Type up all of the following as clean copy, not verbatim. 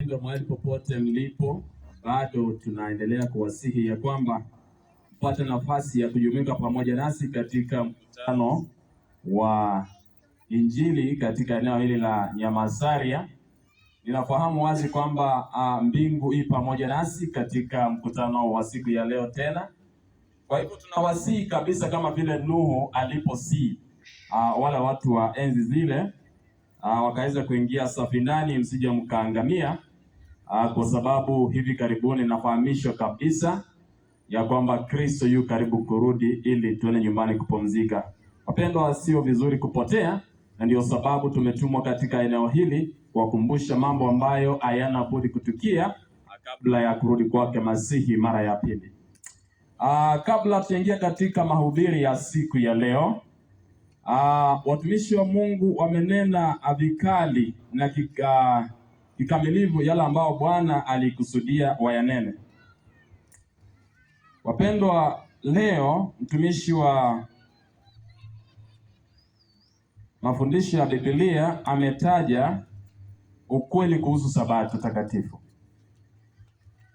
Wapendwa, mahali popote mlipo, bado tunaendelea kuwasihi ya kwamba mpate nafasi ya kujumuika pamoja nasi katika mkutano wa Injili katika eneo hili la Nyamasaria. Ninafahamu wazi kwamba mbingu hii pamoja nasi katika mkutano wa siku ya leo tena. Kwa hivyo tunawasihi kabisa, kama vile Nuhu aliposii wale watu wa enzi zile wakaweza kuingia safinani, msije mkaangamia, kwa sababu hivi karibuni nafahamishwa kabisa ya kwamba Kristo yu karibu kurudi ili tuende nyumbani kupumzika. Wapendwa, sio vizuri kupotea, na ndio sababu tumetumwa katika eneo hili kuwakumbusha mambo ambayo hayana budi kutukia kabla ya kurudi kwake Masihi mara ya pili. Kabla tuingia katika mahubiri ya siku ya leo, watumishi wa Mungu wamenena vikali na kikamilifu yale ambao Bwana alikusudia wayanene. Wapendwa, leo mtumishi wa mafundisho ya Biblia ametaja ukweli kuhusu Sabato takatifu.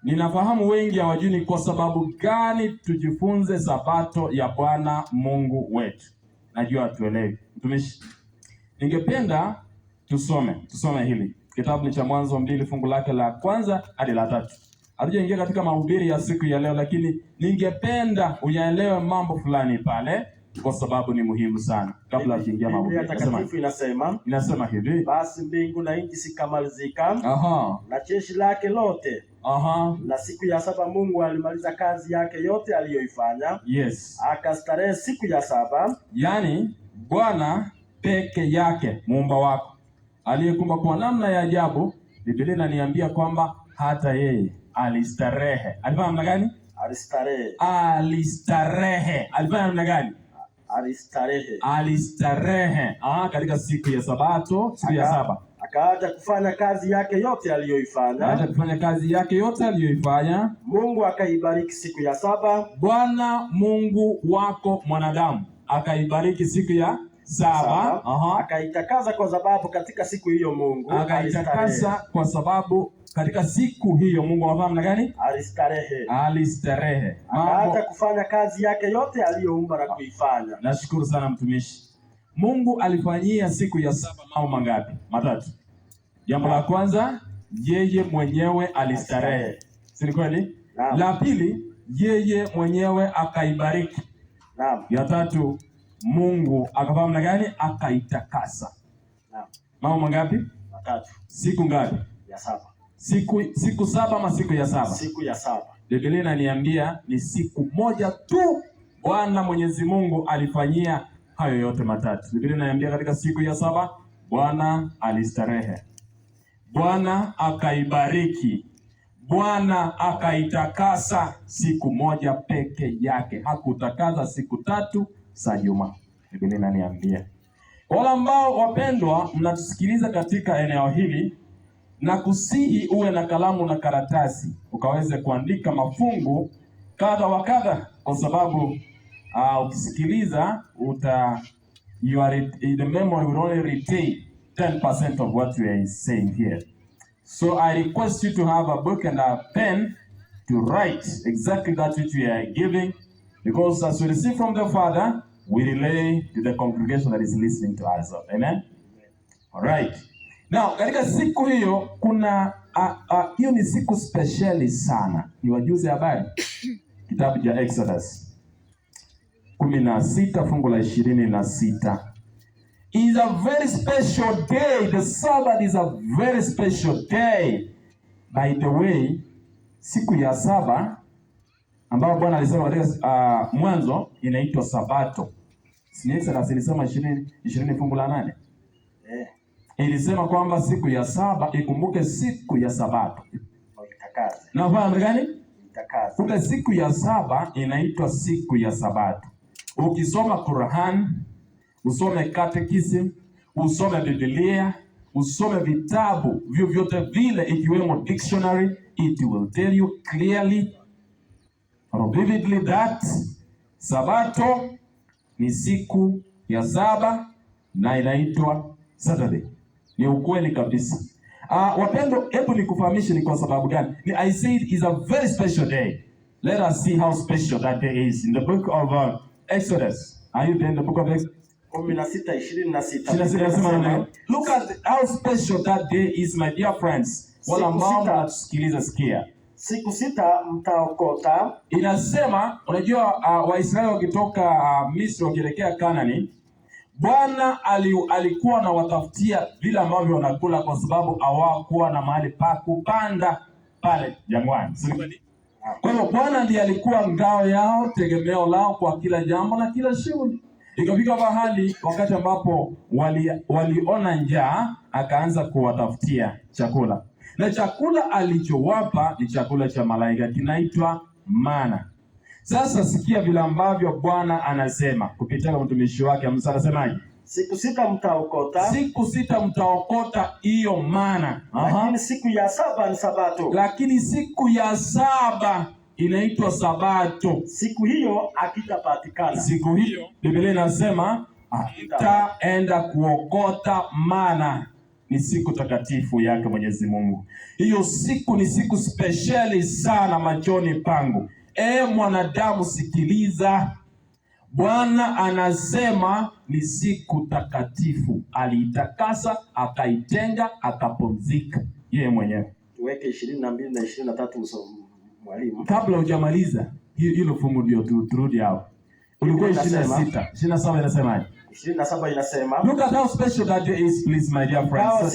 Ninafahamu wengi hawajui ni kwa sababu gani tujifunze Sabato ya Bwana Mungu wetu. Najua tuelewe. Mtumishi, ningependa tusome hili. Kitabu ni cha Mwanzo 2 fungu lake la 1 hadi la 3. Hatujaingia katika mahubiri ya siku ya leo, lakini ningependa uyaelewe mambo fulani pale kwa sababu ni muhimu sana kabla tuingia mahubiri. Takatifu inasema hivi: basi mbingu na nchi zikamalizika, na jeshi lake lote. Na siku ya saba Mungu alimaliza kazi yake yote aliyoifanya. Yes. Akastarehe siku ya saba. Yani Bwana peke yake muumba wako aliyekumba kwa namna ya ajabu. Biblia inaniambia kwamba hata yeye alistarehe. Alifanya namna gani? Alistarehe. Alifanya namna gani? Alistarehe. Katika siku ya Sabato, siku ya saba. Akaanza kufanya kazi yake yote aliyoifanya. Mungu akaibariki siku ya saba. Bwana Mungu wako mwanadamu akaibariki siku ya saba. Akaitakasa kwa sababu katika siku hiyo Mungu anafanya namna gani? Alistarehe. Akaanza kufanya kazi yake yote aliyoumba na kuifanya. Nashukuru sana mtumishi. Mungu alifanyia siku ya saba mambo mangapi? Matatu. Jambo la kwanza, yeye mwenyewe alistarehe. Si kweli? La pili, yeye mwenyewe akaibariki. Ya tatu, Mungu akafanya namna gani? Akaitakasa. Mambo mangapi? Matatu. Siku ngapi? Ya saba. Siku saba ama siku ya saba? Siku ya saba. Biblia inaniambia ni siku moja tu Bwana Mwenyezi Mungu alifanyia hayo yote matatu. Biblia inaniambia katika siku ya saba Bwana alistarehe, Bwana akaibariki, Bwana akaitakasa. Siku moja peke yake, hakutakaza siku tatu za juma. Biblia inaniambia. Wale ambao wapendwa mnatusikiliza katika eneo hili, na kusihi uwe na kalamu na karatasi ukaweze kuandika mafungu kadha wa kadha, kwa sababu ukisikiliza the memory will only retain 10% of what we are saying here. So I request you to have a book and a pen to write exactly that which we are giving, because as we receive from the Father, we relay to the congregation that is listening to us. Amen? All right. Now, katika siku hiyo kuna hiyo ni siku speciali sana. Niwajuze habari. Kitabu cha Exodus 16 fungu la 26. Is a very special day. The Sabbath is a very special day. By the way, siku ya saba ambayo Bwana alisema katika Mwanzo inaitwa Sabato. Si Exodus ilisema 20 fungu la 8. Ilisema kwamba siku ya saba ikumbuke siku ya Sabato. Na fahamu gani? Kumbe siku ya saba inaitwa siku ya Sabato. Ukisoma Qur'an, usome Catechism, usome Biblia, usome vitabu vyovyote vile ikiwemo dictionary, it will tell you clearly or vividly that Sabato ni siku ya saba na inaitwa Saturday. Ni ukweli kabisa. Wapendo, hebu nikufahamishe ni kwa sababu gani. I say it is a very special day. Let us see how special that day is in the book of Exodus. Are you there in the book of Exodus? 16:26. Look at how special that day is, my dear friends. Wala ambao mnatusikiliza sikia. Siku 6 mtaokota. Inasema, unajua Waisraeli wakitoka Misri wakielekea Kanaani, Bwana alikuwa na watafutia vile ambavyo wanakula kwa sababu hawakuwa na mahali pa kupanda pale jangwani. Kwa hiyo Bwana ndiye alikuwa ngao yao, tegemeo lao kwa kila jambo na kila shughuli. Ikafika mahali wakati ambapo waliona njaa, akaanza kuwatafutia chakula. Na chakula alichowapa ni chakula cha malaika, kinaitwa mana. Sasa sikia vile ambavyo Bwana anasema kupitia kwa mtumishi wake Musa. Anasemaje? Siku 6 mtaokota. Siku 6 mtaokota hiyo mana. Lakini siku ya 7 ni Sabato. Lakini siku ya 7 inaitwa Sabato. Siku hiyo hakitapatikana. Siku hiyo Biblia inasema ataenda kuokota mana. Ni siku takatifu yake Mwenyezi Mungu. Hiyo siku ni siku speciali sana machoni pangu. Mwanadamu sikiliza. Bwana anasema ni siku takatifu. Aliitakasa, akaitenga, akapumzika yeye mwenyewe. Tuweke 22 na 23 mwalimu. Kabla hujamaliza hilo fungu ndio turudi hapo. Ulikuwa 26. 27 inasemaje? 27 inasema. Look at how special that day is, please my dear friends.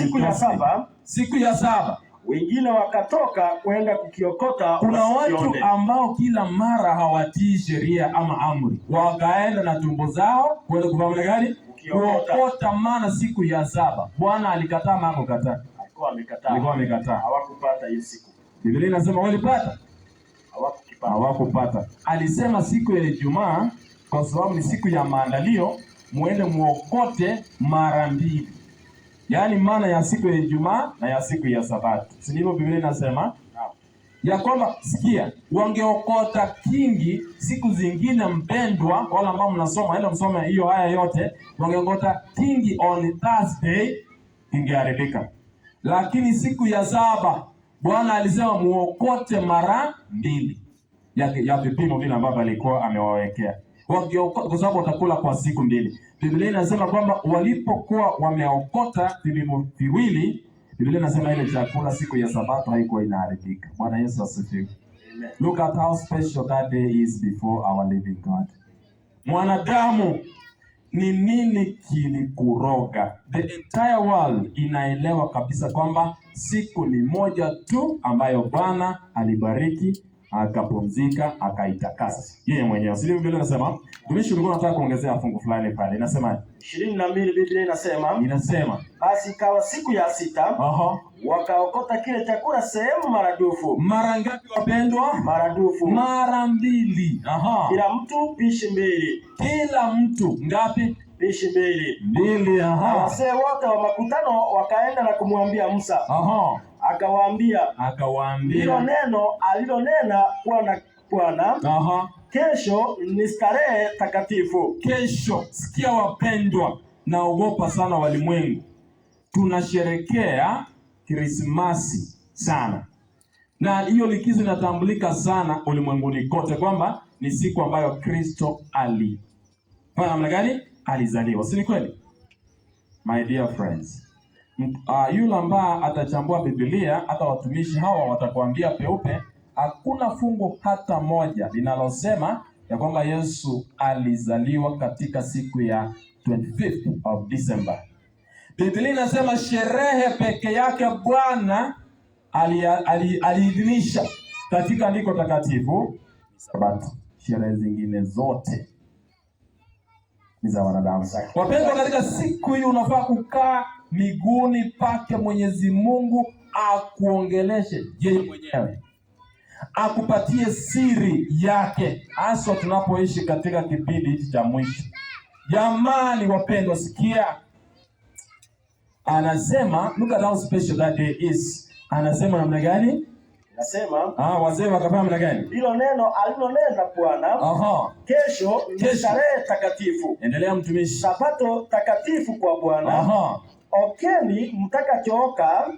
Siku ya 7 wengine wakatoka kwenda kukiokota. Kuna watu ambao kila mara hawatii sheria ama amri, wakaenda na tumbo zao kwenda kufanya gani? Kuokota mana siku ya 7. Bwana alikataa ama hakukataa? Alikuwa amekataa. Hawakupata hiyo siku. Biblia inasema walipata? Hawakupata. Alisema siku ya Ijumaa kwa sababu ni siku ya maandalio, muende muokote mara 2. Yaani maana ya siku ya Ijumaa na ya siku ya Sabato. Si ndivyo Biblia inasema? Ya kwamba sikia, wangeokota kingi siku zingine mpendwa, wala ambao mnasoma, enda msome hiyo haya yote, wangeokota kingi on Thursday ingeharibika. Lakini siku ya 7 Bwana alisema muokote mara 2 ya vipimo vile ambavyo alikuwa amewawekea. Kwa sababu watakula kwa siku 2. Biblia inasema kwamba walipokuwa wameokota vipimo viwili, Biblia inasema ile chakula siku ya Sabato haikuwa inaharibika. Bwana Yesu asifiwe. Amen. Look at how special that day is before our living God. Mwanadamu, ni nini kilikuroga? The entire world inaelewa kabisa kwamba siku ni moja tu ambayo Bwana alibariki, akapumzika, akaitakasa yeye mwenyewe. Sisi Biblia inasema, tumishi ulikuwa unataka kuongezea fungu fulani pale. Inasema 22 Biblia inasema basi ikawa siku ya 6 wakaokota kile chakula sehemu maradufu. Mara ngapi wapendwa? Maradufu. Mara 2. Kila mtu pishi 2. Kila mtu ngapi? Pishi 2. Wazee wote wa makutano wakaenda na kumwambia Musa. Akawaambia hilo neno alilonena Bwana. Kesho ni starehe takatifu. Kesho, sikia wapendwa, naogopa sana walimwengu. Tunasherekea Krismasi sana. Na hiyo likizo inatambulika sana ulimwenguni kote kwamba ni siku ambayo Kristo fanya namna gani? Alizaliwa. Si ni kweli? My dear friends. Yule ambaye atachambua Biblia, hata watumishi hawa watakwambia peupe, hakuna fungu hata moja linalosema ya kwamba Yesu alizaliwa katika siku ya 25th of December. Biblia inasema sherehe peke yake Bwana aliidhinisha katika andiko takatifu Sabato. Sherehe zingine zote ni za wanadamu. Wapendwa, katika siku hii unafaa kukaa miguuni pake Mwenyezi Mungu, akuongeleshe yeye mwenyewe, akupatie siri yake, hasa tunapoishi katika kipindi hiki cha mwisho. Jamani wapendwa, sikia, anasema look at how special that day is. Anasema namna gani? Anasema wazee wakafanya namna gani? Hilo neno alilonena Bwana. Kesho ni starehe takatifu. Endelea mtumishi. Sabato takatifu kwa Bwana. Okeni mtakachooka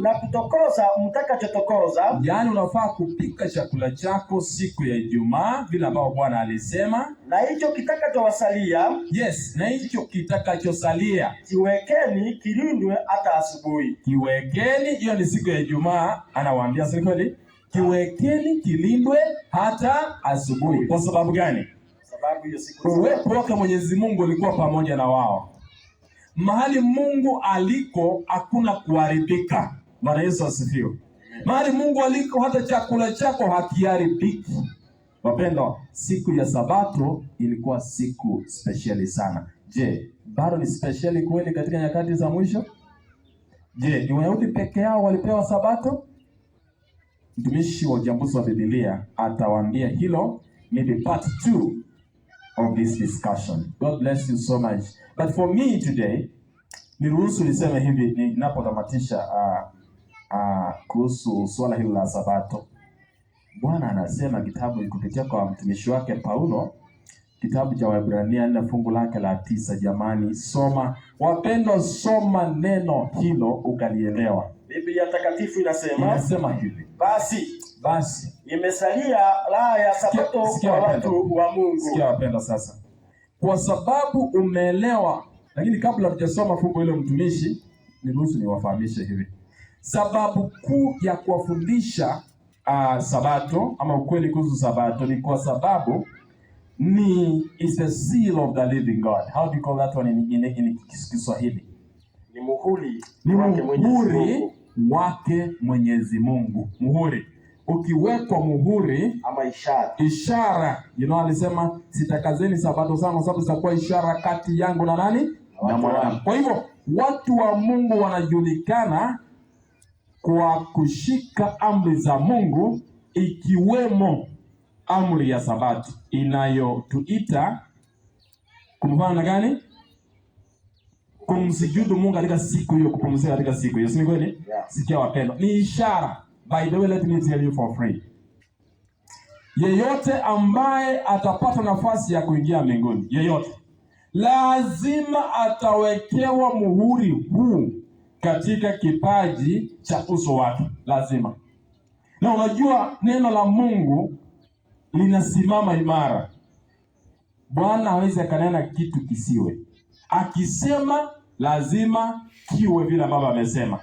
Na kutokoza mtakachotokoza. Yaani unafaa kupika chakula chako siku ya Ijumaa vile ambavyo Bwana alisema. Na hicho kitakachowasalia. Yes, na hicho kitakachosalia kiwekeni kilindwe hata asubuhi. Kiwekeni, hiyo ni siku ya Ijumaa, anawaambia si kweli? Kiwekeni kilindwe hata asubuhi. Kwa sababu gani? Sababu hiyo siku uwepo wake Mwenyezi Mungu ulikuwa pamoja na wao. Mahali Mungu aliko hakuna kuharibika. Bwana Yesu asifiwe. Mahali Mungu aliko hata chakula chako hakiharibiki. Wapendwa, siku ya Sabato ilikuwa siku speciali sana. Je, bado ni speciali kweli katika nyakati za mwisho? Je, ni Wayahudi peke yao walipewa Sabato? Mtumishi wa uchambuzi wa Biblia atawaambia hilo, maybe part 2 of this discussion. God bless you so much. But for me today, niruhusu niseme hivi ninapotamatisha kuhusu swala hili la Sabato. Bwana anasema kitabu kupitia kwa mtumishi wake Paulo, kitabu cha Waebrania 4 fungu lake la 9. Jamani, soma wapendwa, soma neno hilo ukalielewa. Biblia takatifu inasema hivi, basi imesalia raha ya Sabato kwa watu wa Mungu. Sikia wapendwa sasa, kwa sababu umeelewa. Lakini kabla tujasoma fungu hilo mtumishi, niruhusu niwafahamishe hivi. Sababu kuu ya kuwafundisha Sabato ama ukweli kuhusu Sabato ni kwa sababu is the seal of the living God. How do you call that one in Kiswahili? Ni muhuri wake Mwenyezi Mungu. Muhuri. Ukiwekwa muhuri ama ishara, alisema sitakazeni Sabato zangu sababu zitakuwa ishara kati yangu na nani? Na mwanadamu. Kwa hivyo watu wa Mungu wanajulikana kwa kushika amri za Mungu, ikiwemo amri ya Sabato inayotuita kumfanya gani? Kumsujudu Mungu katika siku hiyo, kupumzika katika siku hiyo. Si kweli? Yeah. Sikia wapendwa, ni ishara. By the way, let me tell you for free. Yeyote ambaye atapata nafasi ya kuingia mbinguni, yeyote lazima atawekewa muhuri huu katika kipaji cha uso wake, lazima. Na unajua neno la Mungu linasimama imara. Bwana hawezi kanena kitu kisiwe. Akisema lazima kiwe vile ambavyo amesema.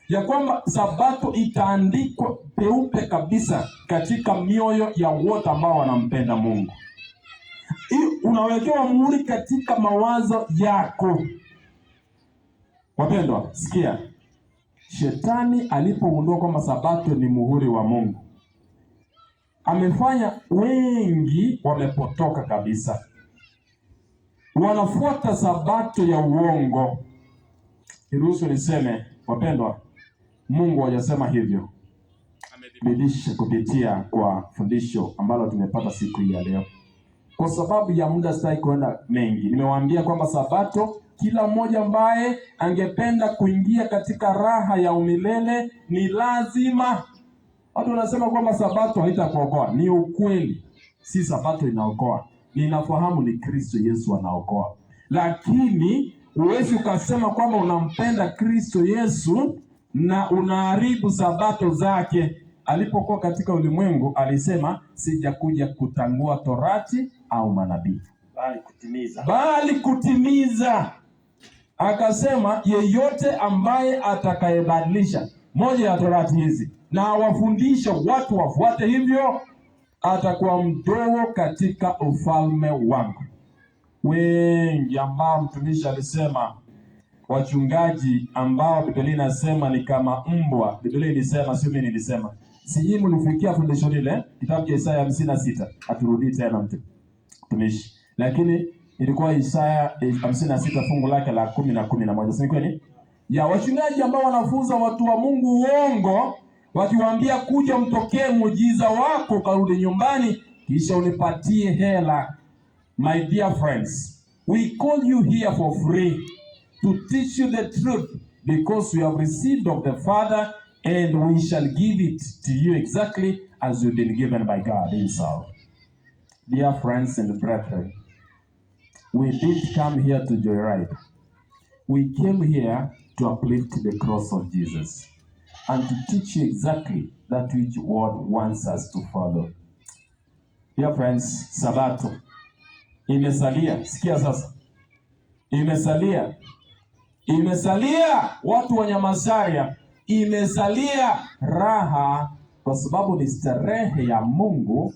Ya kwamba Sabato itaandikwa peupe kabisa katika mioyo ya wote ambao wanampenda Mungu. Unawekewa muhuri katika mawazo yako. Wapendwa, sikia. Shetani alipogundua kwamba Sabato ni muhuri wa Mungu, amefanya wengi wamepotoka kabisa. Wanafuata Sabato ya uongo. Niruhusu niseme, wapendwa, Mungu hajasema hivyo. Amedhibitisha kupitia kwa fundisho ambalo tumepata siku hii ya leo. Kwa sababu ya muda sitaki kuenda mengi. Nimewaambia kwamba Sabato, kila mmoja ambaye angependa kuingia katika raha ya umilele ni lazima. Watu wanasema kwamba Sabato haitakuokoa. Ni ukweli. Si Sabato inaokoa. Ninafahamu ni Kristo Yesu anaokoa. Lakini huwezi ukasema kwamba unampenda Kristo Yesu na unaharibu Sabato zake. Alipokuwa katika ulimwengu alisema sijakuja kutangua torati au manabii, bali kutimiza. Akasema yeyote ambaye atakayebadilisha moja ya torati hizi na wafundishe watu wafuate hivyo, atakuwa mdogo katika ufalme wangu. Wengi ambao mtumishi alisema, wachungaji ambao Biblia inasema ni kama mbwa. Biblia ilisema, sio mimi nilisema. Sijui mlifikia fundisho lile, kitabu cha Isaya 56. Haturudi tena mtumishi. Lakini ilikuwa Isaya 56 fungu lake la 10 na 11. Si kweli? Ya wachungaji ambao wanafunza watu wa Mungu uongo, wakiwaambia kuja mpokee muujiza wako karudi nyumbani kisha unipatie hela. My dear friends, we call you here for free to teach you the truth, because we have received of the Father and we shall give it to you exactly as you've been given by God himself. Dear friends and brethren, we did come here to joyride. We came here to uplift the cross of Jesus and to teach you exactly that which God wants us to follow. Dear friends, Sabato imesalia. Sikia sasa, imesalia watu wa Nyamasaria, imesalia raha, kwa sababu ni starehe ya Mungu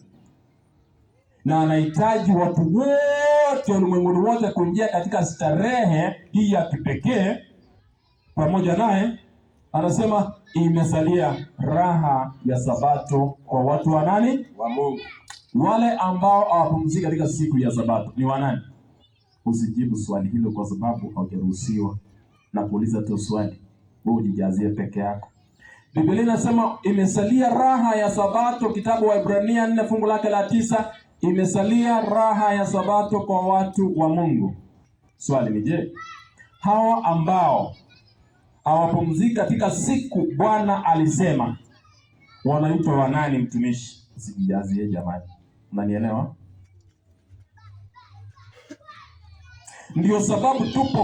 na anahitaji watu wote ulimwenguni wote kuingia katika starehe hii ya kipekee pamoja naye. Anasema imesalia raha ya Sabato kwa watu wa nani? Wa Mungu. Wale ambao hawapumziki katika siku ya Sabato ni wanani? Usijibu swali hilo kwa sababu haujaruhusiwa, na kuuliza tu swali, wewe ujijazie peke yako. Biblia inasema imesalia raha ya Sabato, kitabu wa Ibrania 4 fungu lake la 9, imesalia raha ya Sabato kwa watu wa Mungu. Swali ni je, hawa ambao hawapumziki katika siku Bwana alisema wanaitwa wanani? Mtumishi, usijijazie jamani. Unanielewa? Ndio sababu tupo